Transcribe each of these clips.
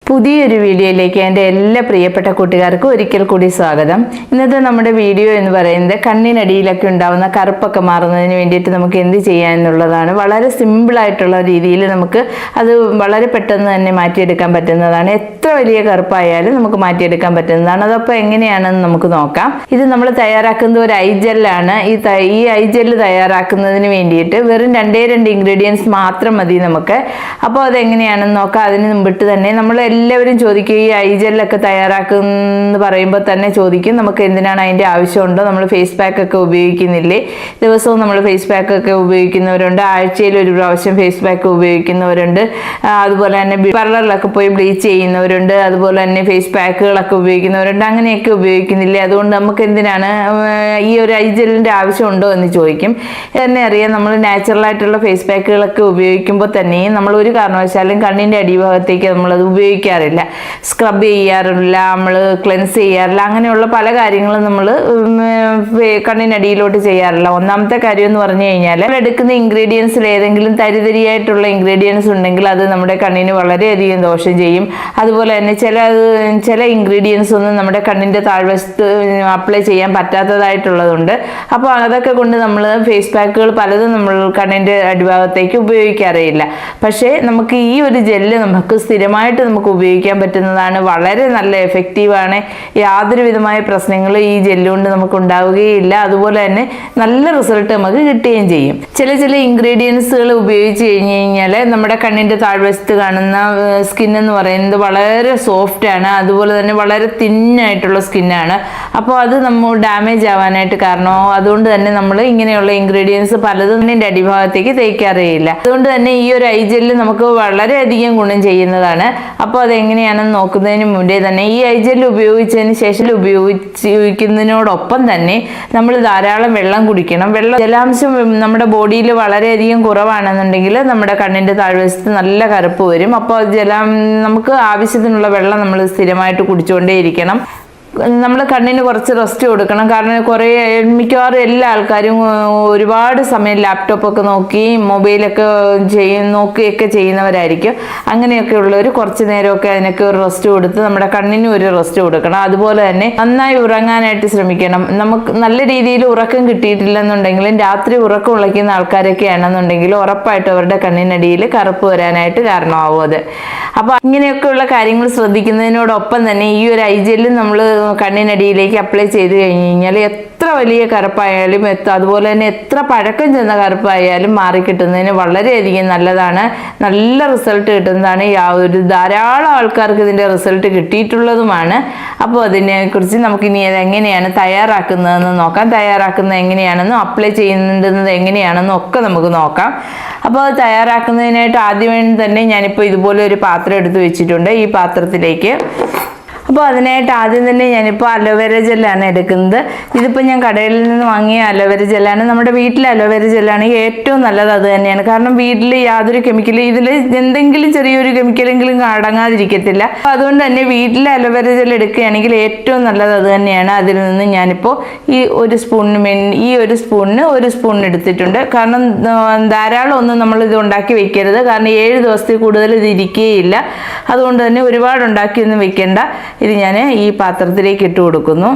പുതിയൊരു വീഡിയോയിലേക്ക് എൻ്റെ എല്ലാ പ്രിയപ്പെട്ട കൂട്ടുകാർക്കും ഒരിക്കൽ കൂടി സ്വാഗതം. ഇന്നത്തെ നമ്മുടെ വീഡിയോ എന്ന് പറയുന്നത് കണ്ണിനടിയിലൊക്കെ ഉണ്ടാവുന്ന കറുപ്പൊക്കെ മാറുന്നതിന് വേണ്ടിയിട്ട് നമുക്ക് എന്ത് ചെയ്യാമെന്നുള്ളതാണ്. വളരെ സിമ്പിളായിട്ടുള്ള രീതിയിൽ നമുക്ക് അത് വളരെ പെട്ടെന്ന് തന്നെ മാറ്റിയെടുക്കാൻ പറ്റുന്നതാണ്. എത്ര വലിയ കറുപ്പായാലും നമുക്ക് മാറ്റിയെടുക്കാൻ പറ്റുന്നതാണ്. അതപ്പോൾ എങ്ങനെയാണെന്ന് നമുക്ക് നോക്കാം. ഇത് നമ്മൾ തയ്യാറാക്കുന്ന ഒരു ഐ ജെല്ലാണ്. ഈ ഐ ജെല്ല് തയ്യാറാക്കുന്നതിന് വേണ്ടിയിട്ട് വെറും രണ്ട് ഇൻഗ്രീഡിയൻസ് മാത്രം മതി നമുക്ക്. അപ്പോൾ അതെങ്ങനെയാണെന്ന് നോക്കാം. അതിന് മുമ്പിട്ട് തന്നെ നമ്മൾ എല്ലാവരും ചോദിക്കും, ഈ ഐ ജെല്ലൊക്കെ തയ്യാറാക്കുമെന്ന് പറയുമ്പോൾ തന്നെ ചോദിക്കും, നമുക്ക് എന്തിനാണ് അതിൻ്റെ ആവശ്യമുണ്ടോ, നമ്മൾ ഫേസ് പാക്ക് ഒക്കെ ഉപയോഗിക്കുന്നില്ലേ? ദിവസവും നമ്മൾ ഫേസ് പാക്ക് ഒക്കെ ഉപയോഗിക്കുന്നവരുണ്ട്, ആഴ്ചയിൽ ഒരു പ്രാവശ്യം ഫേസ് പാക്ക് ഉപയോഗിക്കുന്നവരുണ്ട്, അതുപോലെ തന്നെ പാർലറിലൊക്കെ പോയി ബ്ലീച്ച് ചെയ്യുന്നവരുണ്ട്, അതുപോലെ തന്നെ ഫേസ് പാക്കുകളൊക്കെ ഉപയോഗിക്കുന്നവരുണ്ട്. അങ്ങനെയൊക്കെ ഉപയോഗിക്കുന്നില്ലേ? അതുകൊണ്ട് നമുക്ക് എന്തിനാണ് ഈ ഒരു ഐ ജെല്ലിൻ്റെ ആവശ്യമുണ്ടോ എന്ന് ചോദിക്കും. തന്നെ അറിയാം, നമ്മൾ നാച്ചുറലായിട്ടുള്ള ഫേസ് പാക്കുകളൊക്കെ ഉപയോഗിക്കുമ്പോൾ തന്നെ നമ്മൾ ഒരു കാരണവശാലും കണ്ണിൻ്റെ അടിഭാഗത്തേക്ക് നമ്മളത് ഉപയോഗിക്കാറില്ല, സ്ക്രബ് ചെയ്യാറില്ല, നമ്മൾ ക്ലെൻസ് ചെയ്യാറില്ല. അങ്ങനെയുള്ള പല കാര്യങ്ങളും നമ്മൾ കണ്ണിനടിയിലോട്ട് ചെയ്യാറില്ല. ഒന്നാമത്തെ കാര്യം എന്ന് പറഞ്ഞു കഴിഞ്ഞാൽ, എടുക്കുന്ന ഇൻഗ്രീഡിയൻസിൽ ഏതെങ്കിലും തരിതരിയായിട്ടുള്ള ഇൻഗ്രീഡിയൻസ് ഉണ്ടെങ്കിൽ അത് നമ്മുടെ കണ്ണിന് വളരെയധികം ദോഷം ചെയ്യും. അതുപോലെ തന്നെ ചില ഇൻഗ്രീഡിയൻസ് ഒന്നും നമ്മുടെ കണ്ണിൻ്റെ താഴ്വശത്ത് അപ്ലൈ ചെയ്യാൻ പറ്റാത്തതായിട്ടുള്ളതുണ്ട്. അപ്പോൾ അതൊക്കെ കൊണ്ട് നമ്മൾ ഫേസ് പാക്കുകൾ പലതും നമ്മൾ കണ്ണിൻ്റെ അടിഭാഗത്തേക്ക് ഉപയോഗിക്കാറില്ല. പക്ഷേ നമുക്ക് ഈ ഒരു ജെല്ല് നമുക്ക് സ്ഥിരമായിട്ട് നമുക്ക് ഉപയോഗിക്കാൻ പറ്റുന്നതാണ്. വളരെ നല്ല എഫക്റ്റീവാണ്. യാതൊരു വിധമായ പ്രശ്നങ്ങളും ഈ ജെല്ല് കൊണ്ട് നമുക്ക് ഉണ്ടാവുകയില്ല. അതുപോലെ തന്നെ നല്ല റിസൾട്ട് നമുക്ക് കിട്ടുകയും ചെയ്യും. ചില ഇൻഗ്രീഡിയൻസുകൾ ഉപയോഗിച്ച് കഴിഞ്ഞ് കഴിഞ്ഞാൽ നമ്മുടെ കണ്ണിൻ്റെ താഴ്വശത്ത് കാണുന്ന സ്കിൻ എന്ന് പറയുന്നത് വളരെ സോഫ്റ്റാണ്, അതുപോലെ തന്നെ വളരെ തിന്നായിട്ടുള്ള സ്കിന്നാണ്. അപ്പോൾ അത് നമ്മൾ ഡാമേജ് ആവാനായിട്ട് കാരണമാവും. അതുകൊണ്ട് തന്നെ നമ്മൾ ഇങ്ങനെയുള്ള ഇൻഗ്രീഡിയൻസ് പലതും കണ്ണിൻ്റെ അടിഭാഗത്തേക്ക് തേക്കാറേയില്ല. അതുകൊണ്ട് തന്നെ ഈ ഒരു ഐ ജെല്ല് നമുക്ക് വളരെയധികം ഗുണം ചെയ്യുന്നതാണ്. അപ്പോൾ അതെങ്ങനെയാണെന്ന് നോക്കുന്നതിന് മുന്നേ തന്നെ ഈ ഐ ജെല്ല് ഉപയോഗിച്ചതിന് ശേഷം ഉപയോഗിക്കുന്നതിനോടൊപ്പം തന്നെ നമ്മൾ ധാരാളം വെള്ളം കുടിക്കണം. ജലാംശം നമ്മുടെ ബോഡിയിൽ വളരെയധികം കുറവാണെന്നുണ്ടെങ്കിൽ നമ്മുടെ കണ്ണിൻ്റെ താഴ്വശത്ത് നല്ല കറുപ്പ് വരും. അപ്പോൾ നമുക്ക് ആവശ്യത്തിനുള്ള വെള്ളം നമ്മൾ സ്ഥിരമായിട്ട് കുടിച്ചുകൊണ്ടേയിരിക്കണം. നമ്മൾ കണ്ണിന് കുറച്ച് റെസ്റ്റ് കൊടുക്കണം. കാരണം മിക്കവാറും എല്ലാ ആൾക്കാരും ഒരുപാട് സമയം ലാപ്ടോപ്പൊക്കെ നോക്കി മൊബൈലൊക്കെ നോക്കുകയൊക്കെ ചെയ്യുന്നവരായിരിക്കും. അങ്ങനെയൊക്കെ ഉള്ളവർ കുറച്ച് നേരമൊക്കെ അതിനൊക്കെ ഒരു റെസ്റ്റ് കൊടുത്ത് നമ്മുടെ കണ്ണിനും ഒരു റെസ്റ്റ് കൊടുക്കണം. അതുപോലെ തന്നെ നന്നായി ഉറങ്ങാനായിട്ട് ശ്രമിക്കണം. നമുക്ക് നല്ല രീതിയിൽ ഉറക്കം കിട്ടിയിട്ടില്ലെന്നുണ്ടെങ്കിലും രാത്രി ഉറക്കം ഉളയ്ക്കുന്ന ആൾക്കാരൊക്കെ ആണെന്നുണ്ടെങ്കിൽ ഉറപ്പായിട്ടും അവരുടെ കണ്ണിനടിയിൽ കറുപ്പ് വരാനായിട്ട് കാരണമാവും അത്. അപ്പോൾ ഇങ്ങനെയൊക്കെയുള്ള കാര്യങ്ങൾ ശ്രദ്ധിക്കുന്നതിനോടൊപ്പം തന്നെ ഈ ഒരു ഐ ജെല്ല് നമ്മൾ കണ്ണിനടിയിലേക്ക് അപ്ലൈ ചെയ്ത് കഴിഞ്ഞ് കഴിഞ്ഞാൽ എത്ര വലിയ കറുപ്പായാലും അതുപോലെ തന്നെ എത്ര പഴക്കം ചെന്ന കറുപ്പായാലും മാറിക്കിട്ടുന്നതിന് വളരെയധികം നല്ലതാണ്. നല്ല റിസൾട്ട് കിട്ടുന്നതാണ്. ധാരാളം ആൾക്കാർക്ക് ഇതിൻ്റെ റിസൾട്ട് കിട്ടിയിട്ടുള്ളതുമാണ്. അപ്പോൾ അതിനെക്കുറിച്ച് നമുക്കിനി അതെങ്ങനെയാണ് തയ്യാറാക്കുന്നതെന്ന് നോക്കാം. തയ്യാറാക്കുന്നത് എങ്ങനെയാണെന്നും അപ്ലൈ ചെയ്യുന്നത് എങ്ങനെയാണെന്നും ഒക്കെ നമുക്ക് നോക്കാം. അപ്പോൾ അത് തയ്യാറാക്കുന്നതിനായിട്ട് ആദ്യമേ തന്നെ ഞാനിപ്പോൾ ഇതുപോലെ ഒരു പാത്രം എടുത്ത് വെച്ചിട്ടുണ്ട്. ഈ പാത്രത്തിലേക്ക് അപ്പോൾ അതിനായിട്ട് ആദ്യം തന്നെ ഞാനിപ്പോൾ അലോവേര ജെല്ലാണ് എടുക്കുന്നത്. ഇതിപ്പോൾ ഞാൻ കടയിൽ നിന്ന് വാങ്ങിയ അലോവേര ജെല്ലാണ്. നമ്മുടെ വീട്ടിലെ അലോവേര ജെല്ലാണ് ഏറ്റവും നല്ലത് അത് തന്നെയാണ്. കാരണം വീട്ടിൽ യാതൊരു കെമിക്കലും ഇതിൽ എന്തെങ്കിലും ചെറിയൊരു കെമിക്കലെങ്കിലും അടങ്ങാതിരിക്കത്തില്ല. അപ്പോൾ അതുകൊണ്ട് തന്നെ വീട്ടിലെ അലോവേര ജെൽ എടുക്കുകയാണെങ്കിൽ ഏറ്റവും നല്ലത് അത് തന്നെയാണ്. അതിൽ നിന്ന് ഞാനിപ്പോൾ ഈ ഒരു സ്പൂണിന് ഒരു സ്പൂൺ എടുത്തിട്ടുണ്ട്. കാരണം ധാരാളം ഒന്നും നമ്മൾ ഇത് ഉണ്ടാക്കി വെക്കരുത്. കാരണം 7 ദിവസത്തിൽ കൂടുതൽ ഇത് ഇരിക്കുകയില്ല. അതുകൊണ്ട് തന്നെ ഒരുപാട് ഉണ്ടാക്കിയൊന്നും വെക്കേണ്ട. ഇത് ഞാൻ ഈ പാത്രത്തിലേക്ക് ഇട്ട് കൊടുക്കുന്നു.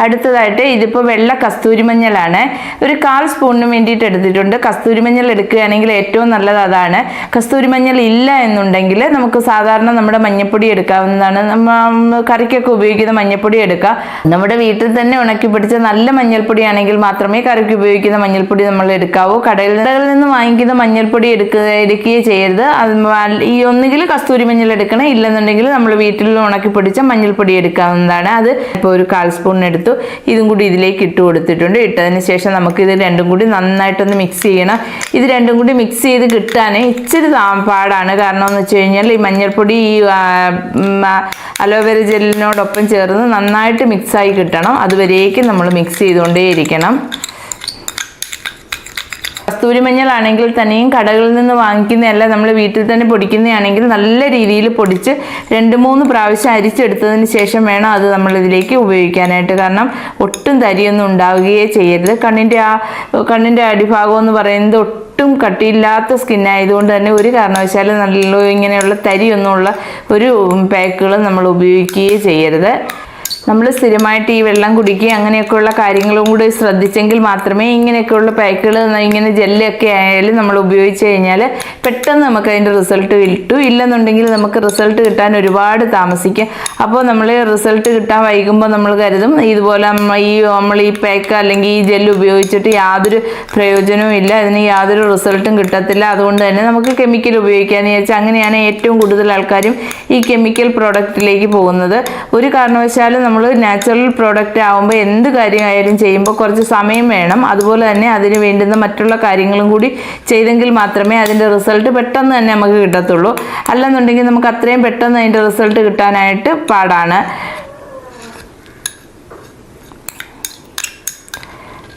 അടുത്തതായിട്ട് ഇതിപ്പോൾ വെള്ള കസ്തൂരിമഞ്ഞളാണ്. ഒരു 1/4 സ്പൂണിന് വേണ്ടിയിട്ട് എടുത്തിട്ടുണ്ട്. കസ്തൂരിമഞ്ഞൾ എടുക്കുകയാണെങ്കിൽ ഏറ്റവും നല്ലത് അതാണ്. കസ്തൂരിമഞ്ഞൾ ഇല്ല എന്നുണ്ടെങ്കിൽ നമുക്ക് സാധാരണ നമ്മുടെ മഞ്ഞൾപ്പൊടി എടുക്കാവുന്നതാണ്. കറിക്കൊക്കെ ഉപയോഗിക്കുന്ന മഞ്ഞൾപ്പൊടി എടുക്കാം. നമ്മുടെ വീട്ടിൽ തന്നെ ഉണക്കി പിടിച്ച നല്ല മഞ്ഞൾപ്പൊടിയാണെങ്കിൽ മാത്രമേ കറിക്ക് ഉപയോഗിക്കുന്ന മഞ്ഞൾപ്പൊടി നമ്മൾ എടുക്കാവൂ. കടയിൽ നിന്ന് വാങ്ങിക്കുന്ന മഞ്ഞൾപ്പൊടി എടുക്കുകയോ ചെയ്യരുത്. ഈ ഒന്നുകിൽ കസ്തൂരിമഞ്ഞൾ എടുക്കണം, ഇല്ലെന്നുണ്ടെങ്കിൽ നമ്മൾ വീട്ടിൽ ഉണക്കി പിടിച്ച മഞ്ഞൾപ്പൊടി എടുക്കാവുന്നതാണ്. അത് ഇപ്പോൾ ഒരു 1/4 സ്പൂൺ എടുത്തു. ഇതും കൂടി ഇതിലേക്ക് ഇട്ട് കൊടുത്തിട്ടുണ്ട്. ഇട്ടതിന് ശേഷം നമുക്ക് ഇത് രണ്ടും കൂടി നന്നായിട്ടൊന്ന് മിക്സ് ചെയ്യണം. ഇത് രണ്ടും കൂടി മിക്സ് ചെയ്ത് കിട്ടാൻ ഇച്ചിരി പാടാണ്. കാരണം എന്ന് വെച്ച് കഴിഞ്ഞാൽ ഈ മഞ്ഞൾപ്പൊടി ഈ അലോവേര ജെല്ലിനോടൊപ്പം ചേർന്ന് നന്നായിട്ട് മിക്സായി കിട്ടണം. അതുവരേക്കും നമ്മൾ മിക്സ് ചെയ്തുകൊണ്ടേയിരിക്കണം. കസ്തൂരി മഞ്ഞളാണെങ്കിൽ തന്നെയും കടകളിൽ നിന്ന് വാങ്ങിക്കുന്നതല്ല, നമ്മൾ വീട്ടിൽ തന്നെ പൊടിക്കുന്നതാണെങ്കിൽ നല്ല രീതിയിൽ പൊടിച്ച് 2-3 പ്രാവശ്യം അരിച്ചെടുത്തതിന് ശേഷം വേണം അത് നമ്മൾ ഇതിലേക്ക് ഉപയോഗിക്കാനായിട്ട്. കാരണം ഒട്ടും തരിയൊന്നും ഉണ്ടാവുകയേ ചെയ്യരുത്. കണ്ണിൻ്റെ അടിഭാഗം എന്ന് പറയുന്നത് ഒട്ടും കട്ടിയില്ലാത്ത സ്കിന്നായതുകൊണ്ട് തന്നെ ഒരു കാരണവശാലും നല്ല ഇങ്ങനെയുള്ള തരിയൊന്നുമുള്ള ഒരു പാക്കുകൾ നമ്മൾ ഉപയോഗിക്കുകയേ ചെയ്യരുത്. നമ്മൾ സ്ഥിരമായിട്ട് ഈ വെള്ളം കുടിക്കുക അങ്ങനെയൊക്കെയുള്ള കാര്യങ്ങളും കൂടി ശ്രദ്ധിച്ചെങ്കിൽ മാത്രമേ ഇങ്ങനെയൊക്കെയുള്ള പാക്കുകൾ, ഇങ്ങനെ ജെല്ലൊക്കെ ആയാലും നമ്മൾ ഉപയോഗിച്ച് കഴിഞ്ഞാൽ പെട്ടെന്ന് നമുക്ക് അതിൻ്റെ റിസൾട്ട് കിട്ടും. ഇല്ലെന്നുണ്ടെങ്കിൽ നമുക്ക് റിസൾട്ട് കിട്ടാൻ താമസിക്കും. അപ്പോൾ നമ്മൾ റിസൾട്ട് കിട്ടാൻ വൈകുമ്പോൾ നമ്മൾ കരുതും ഇതുപോലെ നമ്മൾ ഈ പാക്ക് അല്ലെങ്കിൽ ഈ ജെല്ല് ഉപയോഗിച്ചിട്ട് യാതൊരു പ്രയോജനവും ഇല്ല, അതിന് യാതൊരു റിസൾട്ടും കിട്ടത്തില്ല, അതുകൊണ്ട് തന്നെ നമുക്ക് കെമിക്കൽ ഉപയോഗിക്കാമെന്ന് വിചാരിച്ചാൽ അങ്ങനെയാണ് ഏറ്റവും കൂടുതൽ ആൾക്കാരും ഈ കെമിക്കൽ പ്രോഡക്റ്റിലേക്ക് പോകുന്നത്. ഒരു കാരണവശാലും നമ്മൾ നാച്ചുറൽ പ്രോഡക്റ്റ് ആകുമ്പോൾ എന്ത് കാര്യമായാലും ചെയ്യുമ്പോൾ കുറച്ച് സമയം വേണം. അതുപോലെ തന്നെ അതിന് വേണ്ടുന്ന മറ്റുള്ള കാര്യങ്ങളും കൂടി ചെയ്തെങ്കിൽ മാത്രമേ അതിൻ്റെ റിസൾട്ട് പെട്ടെന്ന് തന്നെ നമുക്ക് കിട്ടത്തുള്ളൂ. അല്ലെന്നുണ്ടെങ്കിൽ നമുക്ക് അത്രയും പെട്ടെന്ന് അതിൻ്റെ റിസൾട്ട് കിട്ടാനായിട്ട് പാടാണ്.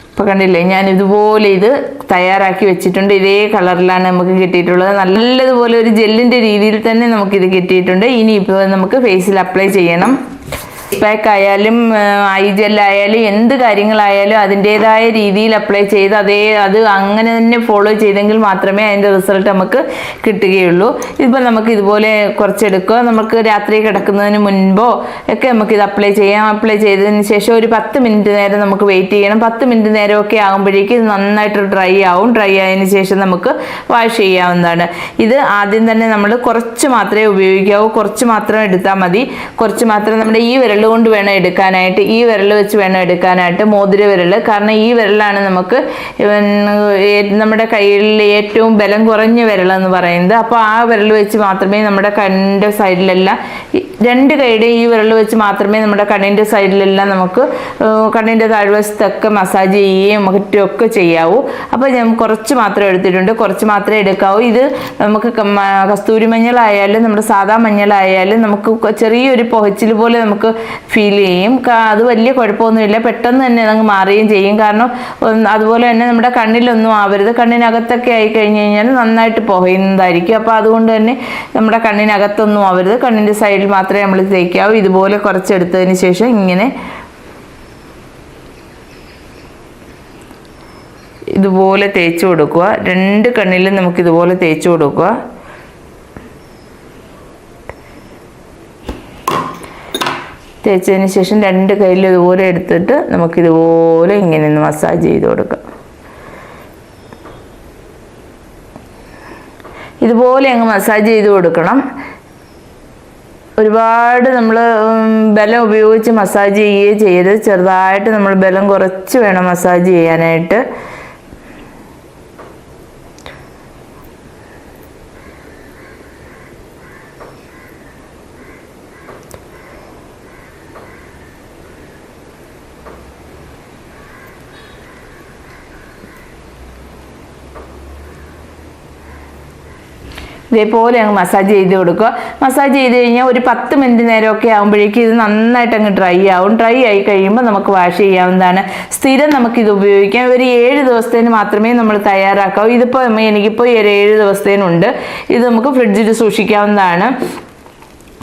ഇപ്പോൾ കണ്ടില്ലേ, ഞാൻ ഇതുപോലെ ഇത് തയ്യാറാക്കി വെച്ചിട്ടുണ്ട്. ഇതേ കളറിലാണ് നമുക്ക് കിട്ടിയിട്ടുള്ളത്. നല്ലതുപോലെ ഒരു ജെല്ലിൻ്റെ രീതിയിൽ തന്നെ നമുക്കിത് കിട്ടിയിട്ടുണ്ട്. ഇനിയിപ്പോൾ നമുക്ക് ഫേസിൽ അപ്ലൈ ചെയ്യണം. പാക്ക് ആയാലും ഐ ജെല്ലായാലും എന്ത് കാര്യങ്ങളായാലും അതിൻ്റേതായ രീതിയിൽ അപ്ലൈ ചെയ്ത് അത് അങ്ങനെ തന്നെ ഫോളോ ചെയ്തെങ്കിൽ മാത്രമേ അതിൻ്റെ റിസൾട്ട് നമുക്ക് കിട്ടുകയുള്ളൂ. ഇതിപ്പോൾ നമുക്ക് ഇതുപോലെ കുറച്ചെടുക്കുക. നമുക്ക് രാത്രി കിടക്കുന്നതിന് മുൻപോ ഒക്കെ നമുക്കിത് അപ്ലൈ ചെയ്യാം. അപ്ലൈ ചെയ്തതിന് ശേഷം ഒരു 10 മിനിറ്റ് നേരം നമുക്ക് വെയിറ്റ് ചെയ്യണം. 10 മിനിറ്റ് നേരമൊക്കെ ആകുമ്പോഴേക്കും ഇത് നന്നായിട്ട് ഡ്രൈ ആവും. ഡ്രൈ ആയതിനു ശേഷം നമുക്ക് വാഷ് ചെയ്യാവുന്നതാണ്. ഇത് ആദ്യം തന്നെ നമ്മൾ കുറച്ച് മാത്രമേ ഉപയോഗിക്കാവൂ, കുറച്ച് മാത്രം എടുത്താൽ മതി. കുറച്ച് മാത്രം നമ്മുടെ ഈ വിരൽ കൊണ്ട് വേണം എടുക്കാനായിട്ട്, ഈ വിരൽ വെച്ച് വേണം എടുക്കാനായിട്ട്, മോതിര വിരൽ. കാരണം ഈ വിരലാണ് നമുക്ക് നമ്മുടെ കയ്യിൽ ഏറ്റവും ബലം കുറഞ്ഞ വിരലെന്ന് പറയുന്നത്. അപ്പോൾ ആ വിരൽ വെച്ച് മാത്രമേ നമ്മുടെ കണ്ണിൻ്റെ സൈഡിലെല്ലാം, 2 കൈയുടെ ഈ വിരൽ വെച്ച് മാത്രമേ നമ്മുടെ കണ്ണിൻ്റെ സൈഡിലെല്ലാം നമുക്ക് കണ്ണിൻ്റെ താഴ്വശത്തൊക്കെ മസാജ് ചെയ്യുകയും മറ്റുമൊക്കെ ചെയ്യാവൂ. അപ്പോൾ ഞാൻ കുറച്ച് മാത്രം എടുത്തിട്ടുണ്ട്, കുറച്ച് മാത്രമേ എടുക്കാവൂ. ഇത് നമുക്ക് കസ്തൂരി മഞ്ഞളായാലും നമ്മുടെ സാധാ മഞ്ഞളായാലും നമുക്ക് ചെറിയൊരു പുകച്ചിൽ പോലെ നമുക്ക് ഫീൽ ചെയ്യും. അത് വലിയ കുഴപ്പമൊന്നുമില്ല, പെട്ടെന്ന് തന്നെ അതങ്ങ് മാറുകയും ചെയ്യും. കാരണം അതുപോലെ തന്നെ നമ്മുടെ കണ്ണിലൊന്നും ആവരുത്. കണ്ണിനകത്തൊക്കെ ആയി കഴിഞ്ഞ് കഴിഞ്ഞാൽ നന്നായിട്ട് പുകയുന്നതായിരിക്കും. അപ്പോൾ അതുകൊണ്ട് തന്നെ നമ്മുടെ കണ്ണിനകത്തൊന്നും ആവരുത്, കണ്ണിൻ്റെ സൈഡിൽ മാത്രമേ നമ്മൾ തേക്കാവൂ. ഇതുപോലെ കുറച്ചെടുത്തതിന് ശേഷം ഇതുപോലെ തേച്ച് കൊടുക്കുക. 2 കണ്ണിലും നമുക്കിതുപോലെ തേച്ച് കൊടുക്കുക. തേച്ചതിന് ശേഷം 2 കൈയിലും ഇതുപോലെ എടുത്തിട്ട് നമുക്കിതുപോലെ ഇങ്ങനെ ഒന്ന് മസാജ് ചെയ്ത് കൊടുക്കാം. ഇതുപോലെ അങ്ങ് മസാജ് ചെയ്ത് കൊടുക്കണം. ഒരുപാട് നമ്മൾ ബലം ഉപയോഗിച്ച് മസാജ് ചെയ്യുകയും ചെയ്യരുത്. ചെറുതായിട്ട് നമ്മൾ ബലം കുറച്ച് വേണം മസാജ് ചെയ്യാനായിട്ട്. ഇതേപോലെ അങ്ങ് മസാജ് ചെയ്ത് കൊടുക്കുക. മസാജ് ചെയ്ത് കഴിഞ്ഞാൽ ഒരു 10 മിനിറ്റ് നേരമൊക്കെ ആകുമ്പോഴേക്കും ഇത് നന്നായിട്ട് അങ്ങ് ഡ്രൈ ആവും. ഡ്രൈ ആയി കഴിയുമ്പോൾ നമുക്ക് വാഷ് ചെയ്യാവുന്നതാണ്. സ്ഥിരം നമുക്കിത് ഉപയോഗിക്കാം. ഒരു 7 ദിവസത്തേന് മാത്രമേ നമ്മൾ തയ്യാറാക്കാവൂ. എനിക്കിപ്പോൾ 7 ദിവസത്തേനുണ്ട്. ഇത് നമുക്ക് ഫ്രിഡ്ജിൽ സൂക്ഷിക്കാവുന്നതാണ്.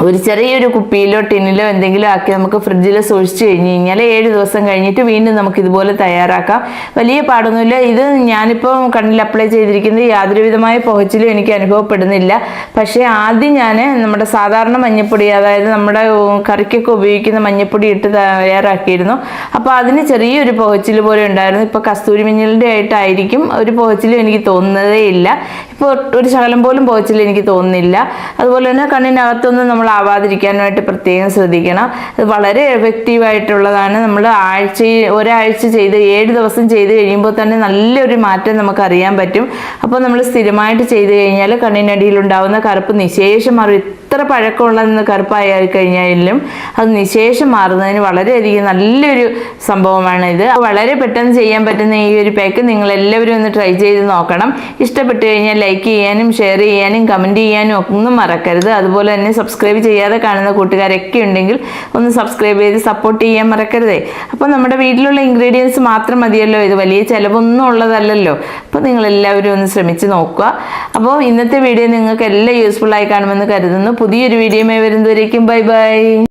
ഒരു ചെറിയൊരു കുപ്പിയിലോ ടിന്നിലോ എന്തെങ്കിലും ആക്കി നമുക്ക് ഫ്രിഡ്ജിൽ സൂക്ഷിച്ച് കഴിഞ്ഞ് കഴിഞ്ഞാൽ 7 ദിവസം കഴിഞ്ഞിട്ട് വീണ്ടും നമുക്ക് ഇതുപോലെ തയ്യാറാക്കാം. വലിയ പാടൊന്നുമില്ല. ഇത് ഞാനിപ്പോൾ കണ്ണിൽ അപ്ലൈ ചെയ്തിരിക്കുന്നത് യാതൊരു വിധമായ പുകച്ചിലും എനിക്ക് അനുഭവപ്പെടുന്നില്ല. പക്ഷേ ആദ്യം ഞാൻ നമ്മുടെ സാധാരണ മഞ്ഞപ്പൊടി, അതായത് നമ്മുടെ കറിക്കൊക്കെ ഉപയോഗിക്കുന്ന മഞ്ഞപ്പൊടി ഇട്ട് തയ്യാറാക്കിയിരുന്നു. അപ്പോൾ അതിന് ചെറിയൊരു പുകച്ചിൽ പോലെ ഉണ്ടായിരുന്നു. ഇപ്പോൾ കസ്തൂരി മഞ്ഞളിൻ്റെ ആയിട്ടായിരിക്കും ഒരു പുകച്ചിലും എനിക്ക് തോന്നുന്നതേ ഇല്ല. ഇപ്പോൾ ഒരു ശകലം പോലും പുകച്ചിൽ എനിക്ക് തോന്നുന്നില്ല. അതുപോലെ തന്നെ കണ്ണിനകത്തൊന്നും നമ്മൾ ആവാതിരിക്കാനായിട്ട് പ്രത്യേകം ശ്രദ്ധിക്കണം. അത് വളരെ എഫക്റ്റീവായിട്ടുള്ളതാണ്. നമ്മൾ ഒരാഴ്ച ചെയ്ത് 7 ദിവസം ചെയ്ത് കഴിയുമ്പോൾ തന്നെ നല്ലൊരു മാറ്റം നമുക്ക് അറിയാൻ പറ്റും. അപ്പോൾ നമ്മൾ സ്ഥിരമായിട്ട് ചെയ്ത് കഴിഞ്ഞാൽ കണ്ണിനടിയിലുണ്ടാകുന്ന കറുപ്പ് നിശേഷം മാറും. എത്ര പഴക്കമുള്ള കറുപ്പായി കഴിഞ്ഞാലും അത് നിശേഷം മാറുന്നതിന് വളരെയധികം നല്ലൊരു സംഭവമാണ് ഇത്. വളരെ പെട്ടെന്ന് ചെയ്യാൻ പറ്റുന്ന ഈ ഒരു പാക്ക് നിങ്ങൾ എല്ലാവരും ഒന്ന് ട്രൈ ചെയ്ത് നോക്കണം. ഇഷ്ടപ്പെട്ടു കഴിഞ്ഞാൽ ലൈക്ക് ചെയ്യാനും ഷെയർ ചെയ്യാനും കമൻറ്റ് ചെയ്യാനും ഒന്നും മറക്കരുത്. അതുപോലെ തന്നെ സബ്സ്ക്രൈബ് ചെയ്യാതെ കാണുന്ന കൂട്ടുകാരൊക്കെ ഉണ്ടെങ്കിൽ ഒന്ന് സബ്സ്ക്രൈബ് ചെയ്ത് സപ്പോർട്ട് ചെയ്യാൻ മറക്കരുതേ. അപ്പോൾ നമ്മുടെ വീട്ടിലുള്ള ഇൻഗ്രീഡിയൻസ് മാത്രം മതിയല്ലോ, ഇത് വലിയ ചിലവൊന്നും ഉള്ളതല്ലല്ലോ. അപ്പോൾ നിങ്ങളെല്ലാവരും ഒന്ന് ശ്രമിച്ച് നോക്കുക. അപ്പോൾ ഇന്നത്തെ വീഡിയോ നിങ്ങൾക്ക് എല്ലാം യൂസ്ഫുൾ ആയി കാണുമെന്ന് കരുതുന്നു. പുതിയൊരു വീഡിയോയുമായി വരുന്നതുവരേക്കും ബൈ ബൈ.